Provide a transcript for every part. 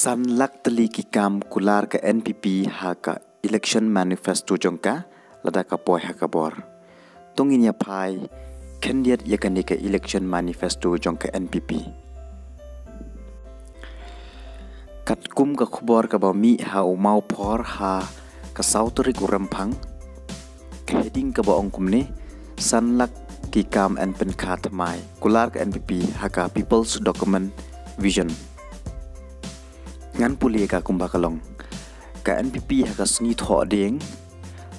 Sanlak teli kikam kular ke NPP haka election manifesto jongka lada ka poi haka bor. Tungin ya pai candidate yakani ke election manifesto jongka NPP. Kat kum ka khubor ka ba mi ha umau por ha ka sauteri kurempang ke heading ka ba ongkum ni sanlak kikam en pen khatmai kular ke NPP haka people's document vision. Ngan puli ka kumba kalong ka NPP haka sngi tho ding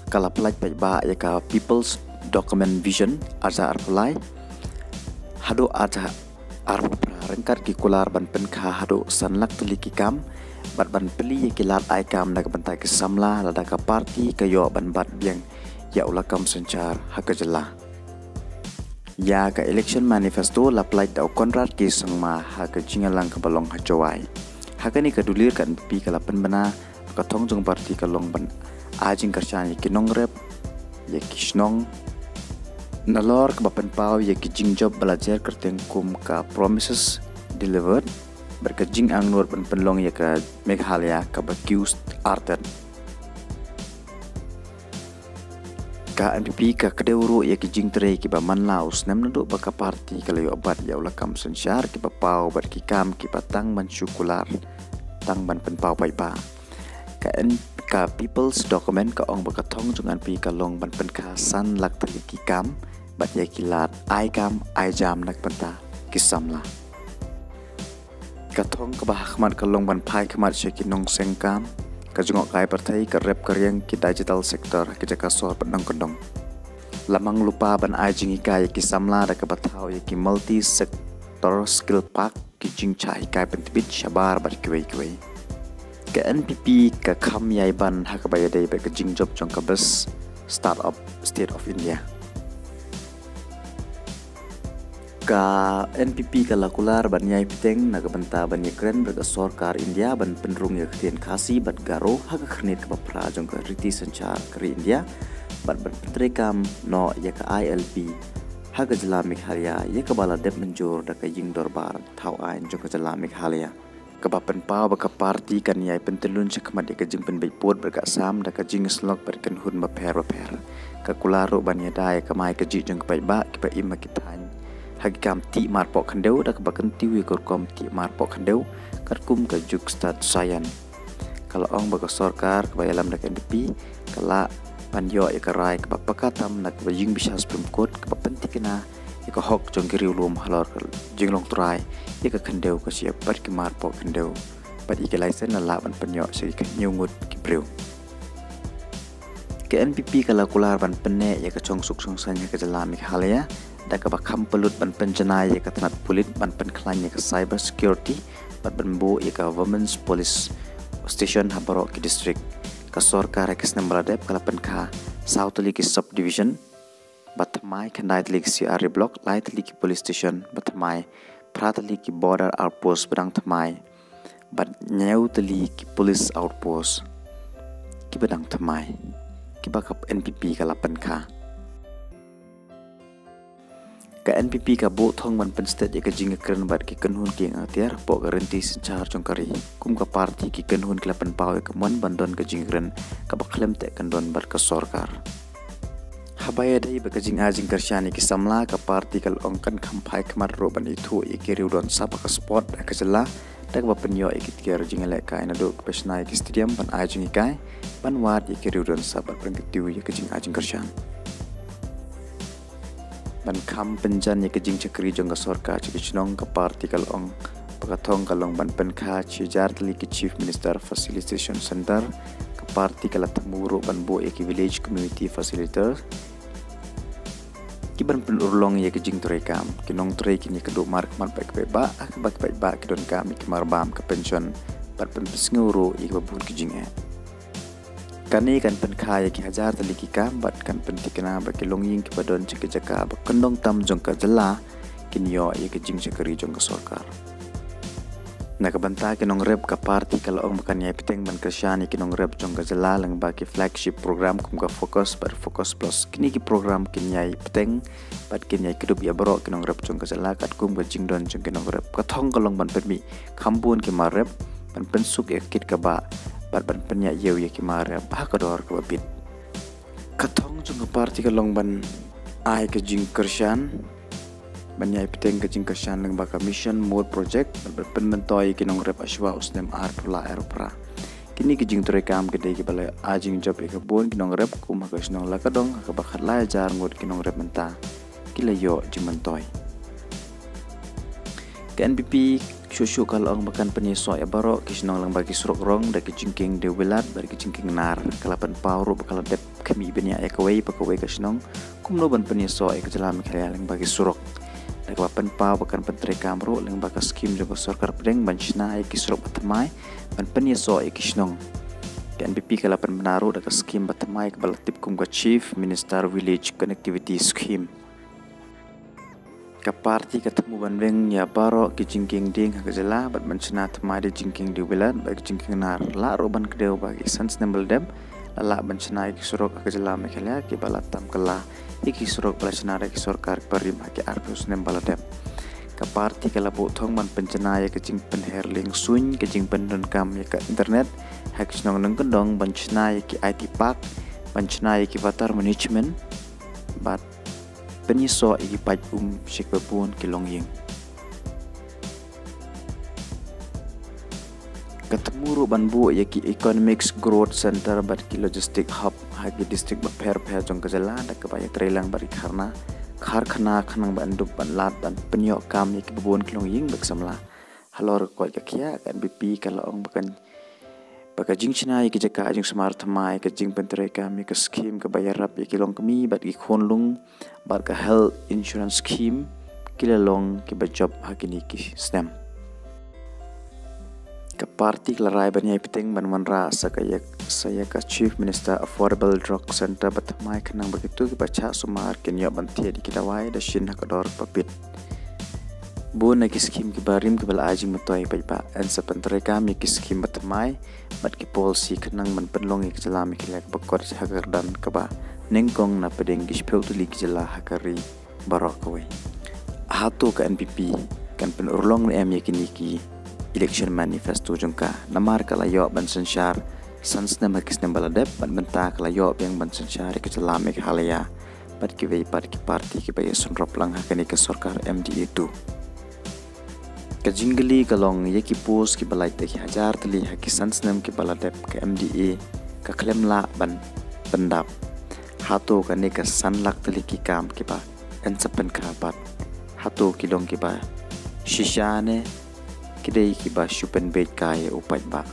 kala plaj pai ba ya ka people's document vision aja arpulai hado aja arpra rengkat ki kular ban pen kha hado sanlak tuli ki kam ban peli ki lat ai kam na bantai ki samla lada ka parti ka yo ban bat biang ya ulakam sencar haka jela ya ka election manifesto la plaj da konrad ki sangma haka jingalang ka balong hajawai hakani kadulir kan pi kala penbena ka thong jong parti ka long ban ajing karchan ki nong rep ye kishnong nalor ka bapen pau ye ki jing job belajar kerteng kum ka promises delivered berkejing ang nur ban penlong ye ka Meghalaya ka accused arten ka NPP ka kadeuru ye ki jing tre ki ba manlaus nam ndu ba ka parti ka leyo bat ya ulakam sensyar ki ba pau bar ki kam ki patang mansyukular tang ban pen pau pai pa ka people's document ka ong ba ka thong jungan pi ka long ban pen kha san lak tali ki kam bat ye ki lat ai kam ai jam nak penta ki samla ka thong ka ba khmat ka long ban phai khmat she ki nong seng kam ka jungok kai partai ka rep karyang ki digital sector ki jaka sor padang kondong lamang lupa ban ajing ikai ki samla da ka bathau ye ki multi sector skill park ki jing chai kai pentibit shabar bar kiwei ka NPP ka kham yai ban ha ka bayai dai ba ka jing job jong ka bus startup state of India ka NPP ka lakular ban yai piteng na ka banta ban yekren ber ka sarkar India ban penrung ye khien khasi bat garo ha ka khnet ka pra jong ka riti sanchar kri India ban petrekam no ya ka ILP ha ka jala Meghalaya ye ka bala dep menjur da ka jing dorbar thau ain jong ka jala Meghalaya ka ba pen pau ba ka parti kan yai pentelun chakmat ye ka jing pen baipot ber ka sam da ka jing slok ber kan hun ma pher ka kularo ban ya dai ka mai ka ji jong ka bai ba ki ba im ki than hagi kam ti mar pok khandeu da ka bakan ti wi kor kom ti mar pok khandeu kat kum ka juk stat sayan kalau ong ba ka sarkar ka bayalam da ka NPP kala panyo ya ka rai ka pakatam na ka jing bisa Supreme Court ka pentikna ya ka hok jong ki riulum halor jing long trai ya ka khandeu ka siap par ki mar pok khandeu pat i ka license na la ban panyo se ka nyungut ki breu ke NPP kala kular ban penne ya ka chong suk song san ya ka jala Meghalaya da ka bakham pelut ban penjana ye ka tanat pulit ban pen klan ye ka cyber security ban bo ye ka women's police station habaro ki district ka sarkar ekis nambala dep kala pen kha south ki subdivision batmai khandai ki CR block light ki police station batmai pratali ki border outpost badang thamai bat nyau tali ki police outpost ki badang thamai ki bakap NPP kala pen kha ka NPP ka bo thong ban pen state ka jing kren bat ki kanhun ki ngatiar po garanti senchar jong kari kum ka parti ki kanhun kla pen paw ka mon bandon ka jing kren ka baklem te kandon bar ka sarkar habaya dai ba ka jing ajing karshani ki samla ka parti kal ongkan khampai khamar ro ban ithu e ki riudon sapa ka sport ka jala tak ba penyo e ki tiar jing le ka ina do ka pesnai ki stadium ban ajing kai ban wat e ki riudon sapa ban ki tiu e ka jing ajing karshan ban kham penjan ye kejing chakri jong ka sarkar chi chnong ka parti kal ong pakathong kalong ban pen kha chi jar tli ki chief minister facilitation center ka parti kala thamuro ban bo ye ki village community facilitator ki ban pen urlong ye kejing trekam ki nong tre ki ni kedo mark man pa ke ba ak ba ki don kam ki marbam ka pension ban pen pesnguro ye ka bun kejing e kani kan pen khaya ki hajar tali ki kam bat kan pen tikna ba ki longying ki badon chike jaka ba kandong tam jong ka jala kinyo ye ki jing chakari jong ka sarkar na ka banta ki nong rep ka parti kala ong makan ye piteng ban krishani ki nong rep jong ka jala lang ba ki flagship program kum ka focus plus kini ki program kinyai piteng bat kinyai kidup ya baro ki nong rep jong ka jala kat kum ka jing don jong ki nong rep ka thong ka long ban pen mi khambun ki ma rep ban pensuk ya kit ka ba ban penya yeu ya kimare ba ka dor ka bit katong jung ka parti ka long ban ai ka jing kershan ban yai piteng ka jing kershan leng ba ka mission mode project ban mentoi kinong rep aswa usnem ar pula aeropra kini ki jing tore kam ke dei ki bala ajing job e ka bon kinong rep ku ma ka snong la ka dong ka bakhat la jar ngot kinong rep menta kila yo jing mentoi KNPP shushu kalau orang makan penyesuai ya baro kisnong lang bagi surok rong da kijingking de wilat bagi kijingking nar kalapan pauru bakal dep kami benya ya kawai pakawai kisnong kumno ban penyesuai ke jalan kaya lang bagi surok da kalapan pau bakan pentre kamro lang baka skim joko sorkar pedeng ban shna ya kisurok batamai ban penyesuai kisnong KNPP kalapan menaruh da skim batamai ke balatip kum ka chief minister village connectivity scheme ka parti ketemu banbeng ya baro ki jingking ding ha gajala bat mancina tmai de jingking di wilat bagi jingking nar la roban kedeu bagi sans nembel dem la bancina ki surok ha gajala mekhala ki balatam kala iki surok balacina ki sorkar parim ha ki arpus nembal dem ka parti kala bu thong man pencana ya ki jing pen herling sun ki jing pen don kam ya ka internet ha ki snong nang kendong bancina ya ki IT park bancina ya ki water management bat penyiso igi paj shikbabun kilong ying ketemu banbu yaki economics growth center bat ki logistic hub hagi district per jong kajala da kabaya trelang bari karna kharkhana khanang banduk ban lat ban penyo kam yaki babun kilong ying baksamla halor ko yakia kan BP kalau ong baka jing china yaki jaka jing smart mai ka jing pentre kami ka scheme ka bayar rap yaki long kami bat ki khonlung bat ka health insurance scheme kila long ki ba job hakini ki stem ka parti klarai banya piteng ban manra saya ka chief minister affordable drug center bat mai khanang begitu ki bacha sumar kenyo bantia di kitawai da shin hakador papit Buna ki scheme ki barim ki bala ajing matoi pa pa en sa pentre kami ki scheme batmai bat ki policy kanang man penlong ki jalami ki lek bakor hagar dan ka ba nengkong na pedeng ki speu tu li ki jala hakari barokwe hatu ka NPP kan pen urlong ni em yakini ki election manifesto jungka namar kala yo ban sanshar sans na makis na baladep ban benta kala yo yang ban sanshar ki jalami ki halaya bat ki vei pat ki parti ki bay sunrop lang hakani ka sarkar MDA 2 Kajinggali kalong ye ki pos ki balai te ki hajar tali ha ki sansnem ki baladep ke MDA ka klem la ban pendap hato ka ne ka sanlak tali ki kam ki ba en sapen ka bat hato ki long ki ba shishane ki dei ki ba shupen bet ka ye upat ba